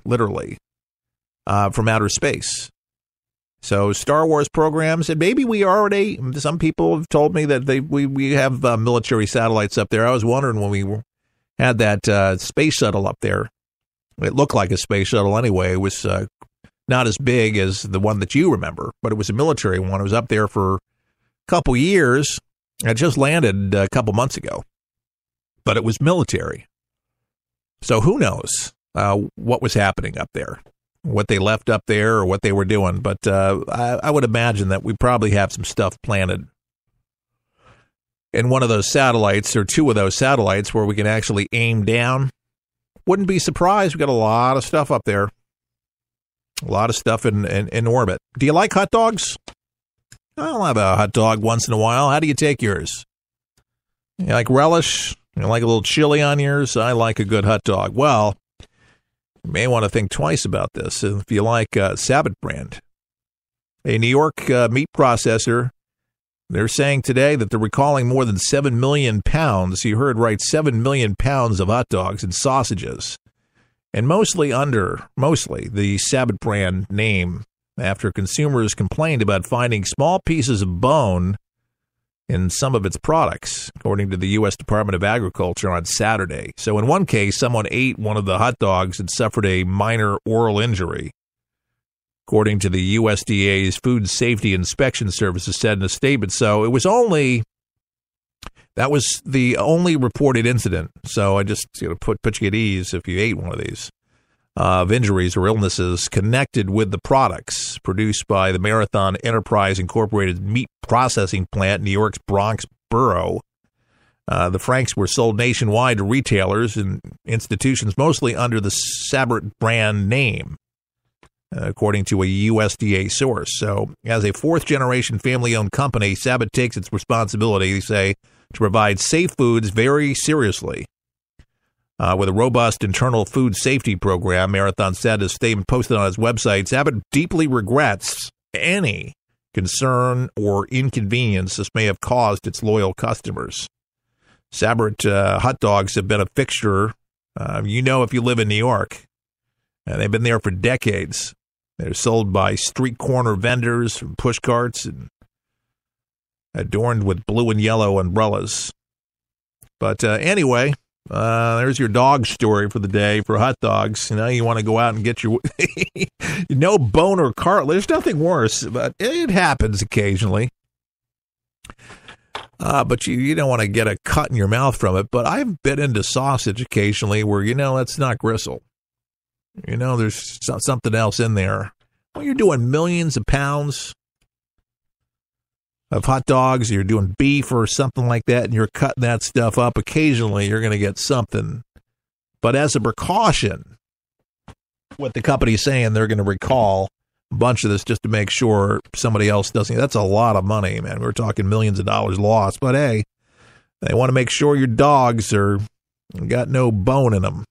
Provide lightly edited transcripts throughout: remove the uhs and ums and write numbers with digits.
literally, from outer space. So Star Wars programs, and maybe we already, some people have told me that we have military satellites up there. I was wondering when we had that space shuttle up there. It looked like a space shuttle anyway. It was not as big as the one that you remember, but it was a military one. It was up there for a couple years. It just landed a couple months ago, but it was military. So who knows what was happening up there, what they left up there or what they were doing. But I would imagine that we probably have some stuff planted in one of those satellites or two of those satellites where we can actually aim down. Wouldn't be surprised. We got a lot of stuff up there. A lot of stuff in orbit. Do you like hot dogs? I'll have a hot dog once in a while. How do you take yours? You like relish? You like a little chili on yours? I like a good hot dog. Well, you may want to think twice about this if you like Sabbath brand. A New York meat processor, they're saying today that they're recalling more than 7 million pounds. You heard right, 7 million pounds of hot dogs and sausages. And mostly the Sabbath brand name after consumers complained about finding small pieces of bone in some of its products, according to the U.S. Department of Agriculture on Saturday. So in one case, someone ate one of the hot dogs and suffered a minor oral injury, according to the USDA's Food Safety Inspection Services said in a statement. So that was the only reported incident. So I just put you at ease if you ate one of these of injuries or illnesses connected with the products produced by the Marathon Enterprise Incorporated meat processing plant in New York's Bronx borough. The Franks were sold nationwide to retailers and institutions, mostly under the Sabbath brand name, according to a USDA source. So as a fourth-generation family-owned company, Sabbath takes its responsibility, they say, to provide safe foods very seriously. With a robust internal food safety program, Marathon said in a statement posted on its website, Sabbath deeply regrets any concern or inconvenience this may have caused its loyal customers. Sabbath hot dogs have been a fixture, if you live in New York. They've been there for decades. They're sold by street corner vendors from push carts and adorned with blue and yellow umbrellas. But anyway, there's your dog story for the day for hot dogs. You want to go out and get your no bone or cartilage. There's nothing worse, but it happens occasionally. But you don't want to get a cut in your mouth from it. But I've bit into sausage occasionally where, that's not gristle. There's something else in there. When you're doing millions of pounds of hot dogs, you're doing beef or something like that, and you're cutting that stuff up, occasionally you're going to get something. But as a precaution, what the company's saying, they're going to recall a bunch of this just to make sure somebody else doesn't. That's a lot of money, man. We're talking millions of dollars lost. But, hey, they want to make sure your dogs got no bone in them.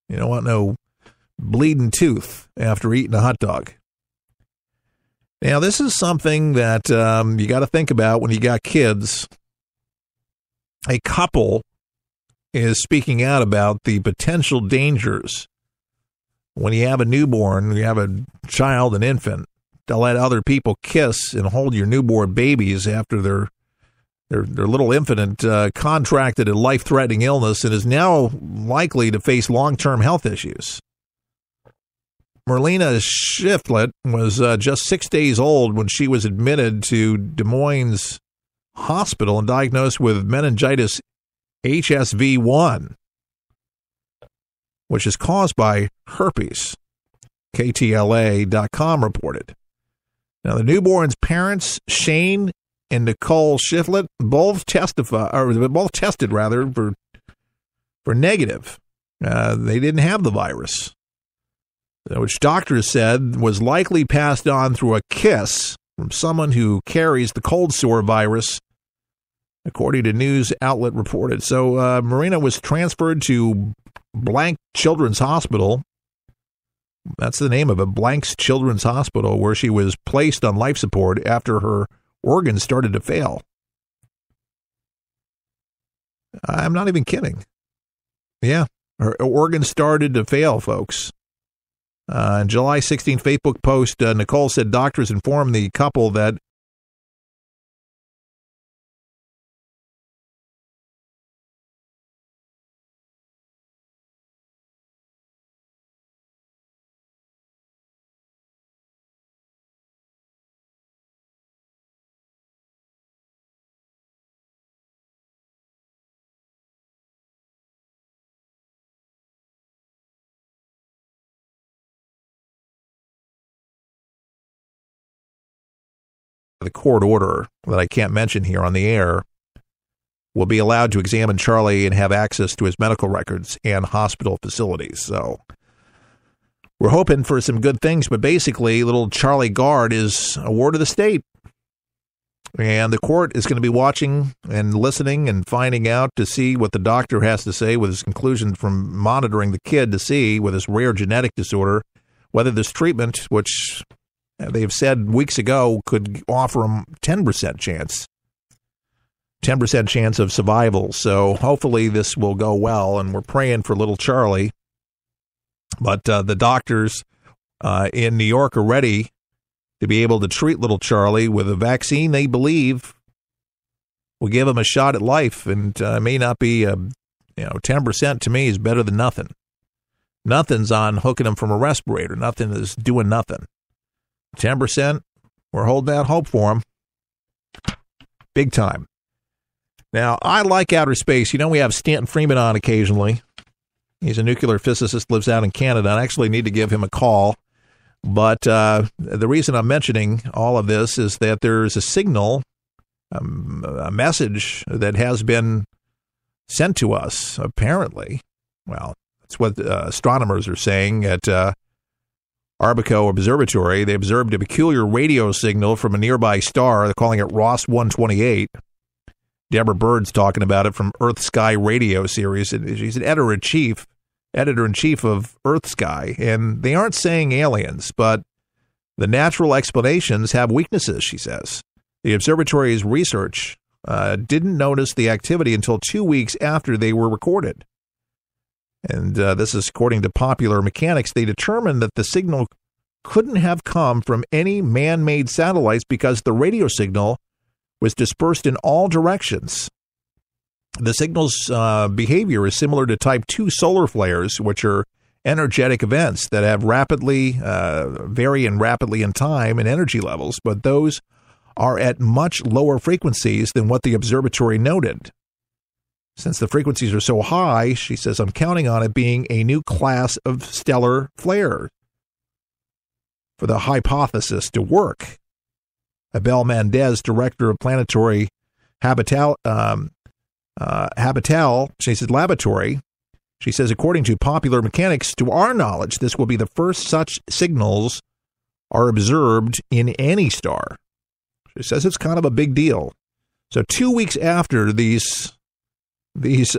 You don't want no bleeding tooth after eating a hot dog. Now, this is something that you got to think about when you got kids. A couple is speaking out about the potential dangers when you have a newborn, you have a child, an infant, to let other people kiss and hold your newborn babies after their little infant contracted a life-threatening illness and is now likely to face long-term health issues. Merlina Shiflett was just 6 days old when she was admitted to Des Moines Hospital and diagnosed with meningitis HSV1, which is caused by herpes, KTLA.com reported. Now, the newborn's parents, Shane and Nicole Shiflett, both tested for negative. They didn't have the virus, which doctors said was likely passed on through a kiss from someone who carries the cold sore virus, according to news outlet reported. So Marina was transferred to Blank Children's Hospital. That's the name of it, Blank's Children's Hospital, where she was placed on life support after her organs started to fail. I'm not even kidding. Yeah, her organs started to fail, folks. In July 16th Facebook post, Nicole said doctors informed the couple that the court order that I can't mention here on the air will be allowed to examine Charlie and have access to his medical records and hospital facilities. So we're hoping for some good things, but basically little Charlie Gard is a ward of the state. And the court is going to be watching and listening and finding out to see what the doctor has to say with his conclusion from monitoring the kid to see with this rare genetic disorder, whether this treatment, which they've said weeks ago could offer him 10% chance of survival. So hopefully this will go well, and we're praying for little Charlie. But the doctors in New York are ready to be able to treat little Charlie with a vaccine they believe will give him a shot at life. And it may not be 10% to me is better than nothing. Nothing's on hooking him from a respirator. Nothing is doing nothing. 10%, we're holding out hope for him. Big time. Now, I like outer space. You know, we have Stanton Freeman on occasionally. He's a nuclear physicist, lives out in Canada. I actually need to give him a call. But the reason I'm mentioning all of this is that there's a signal, a message that has been sent to us, apparently. Well, that's what astronomers are saying at Arbico Observatory. They observed a peculiar radio signal from a nearby star. They're calling it Ross 128. Deborah Bird's talking about it from Earth Sky Radio series. She's an editor-in-chief of Earth Sky, and they aren't saying aliens, but the natural explanations have weaknesses, she says. The observatory's research didn't notice the activity until 2 weeks after they were recorded. And this is according to Popular Mechanics. They determined that the signal couldn't have come from any man-made satellites because the radio signal was dispersed in all directions. The signal's behavior is similar to Type 2 solar flares, which are energetic events that have vary rapidly in time and energy levels, but those are at much lower frequencies than what the observatory noted. Since the frequencies are so high, she says, I'm counting on it being a new class of stellar flare for the hypothesis to work. Abel Mendez, director of planetary Habital, she said, laboratory. She says, according to Popular Mechanics, to our knowledge, this will be the first such signals are observed in any star. She says it's kind of a big deal. So 2 weeks after these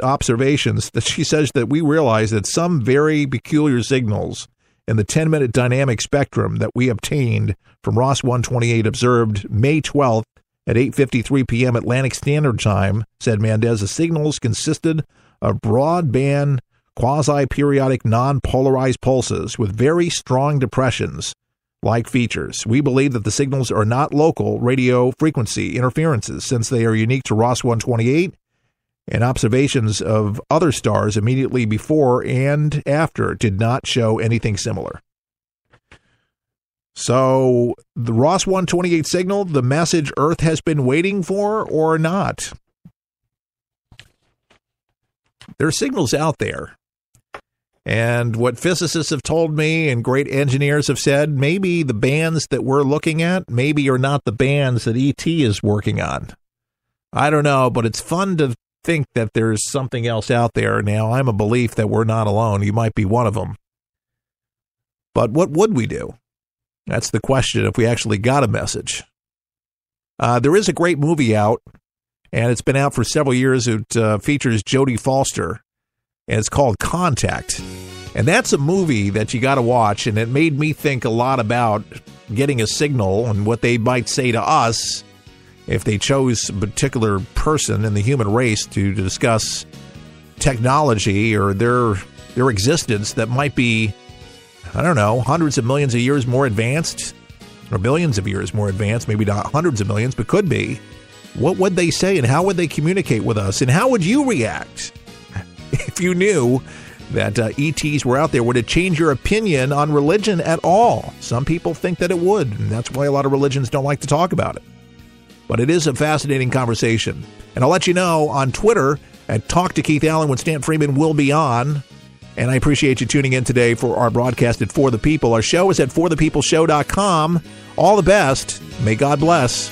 observations, that she says that we realize that some very peculiar signals in the 10-minute dynamic spectrum that we obtained from Ross 128 observed May 12th at 8:53 p.m. Atlantic Standard Time, said Mendez. The signals consisted of broadband, quasi-periodic, non-polarized pulses with very strong depressions-like features. We believe that the signals are not local radio frequency interferences, since they are unique to Ross 128, and observations of other stars immediately before and after did not show anything similar. So the Ross 128 signal, the message Earth has been waiting for or not? There are signals out there. And what physicists have told me and great engineers have said, maybe the bands that we're looking at maybe are not the bands that ET is working on. I don't know, but it's fun to think that there's something else out there. Now, I'm a belief that we're not alone. You might be one of them. But what would we do? That's the question if we actually got a message. There is a great movie out, and it's been out for several years. It features Jodie Foster, and it's called Contact. And that's a movie that you got to watch, and it made me think a lot about getting a signal and what they might say to us if they chose a particular person in the human race to discuss technology or their existence that might be I don't know, hundreds of millions of years more advanced, or billions of years more advanced, maybe not hundreds of millions, but could be, what would they say and how would they communicate with us? And how would you react if you knew that ETs were out there? Would it change your opinion on religion at all? Some people think that it would, and that's why a lot of religions don't like to talk about it. But it is a fascinating conversation. And I'll let you know on Twitter at Talk to Keith Allen when Stan Freeman will be on. And I appreciate you tuning in today for our broadcast at For the People. Our show is at forthepeopleshow.com. All the best. May God bless.